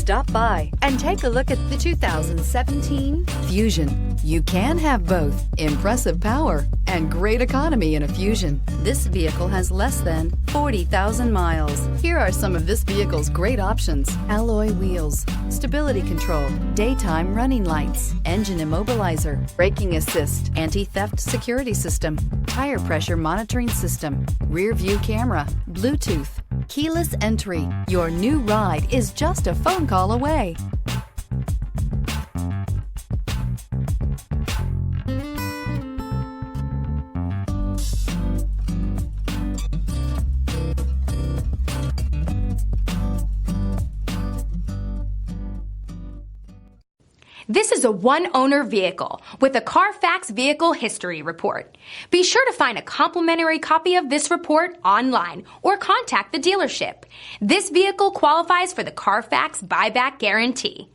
Stop by and take a look at the 2017 Fusion. You can have both impressive power and great economy in a Fusion. This vehicle has less than 40,000 miles. Here are some of this vehicle's great options: alloy wheels, stability control, daytime running lights, engine immobilizer, braking assist, anti-theft security system, tire pressure monitoring system, rear view camera, Bluetooth, keyless entry. Your new ride is just a phone call away. This is a one-owner vehicle with a Carfax Vehicle History Report. Be sure to find a complimentary copy of this report online or contact the dealership. This vehicle qualifies for the Carfax Buyback Guarantee.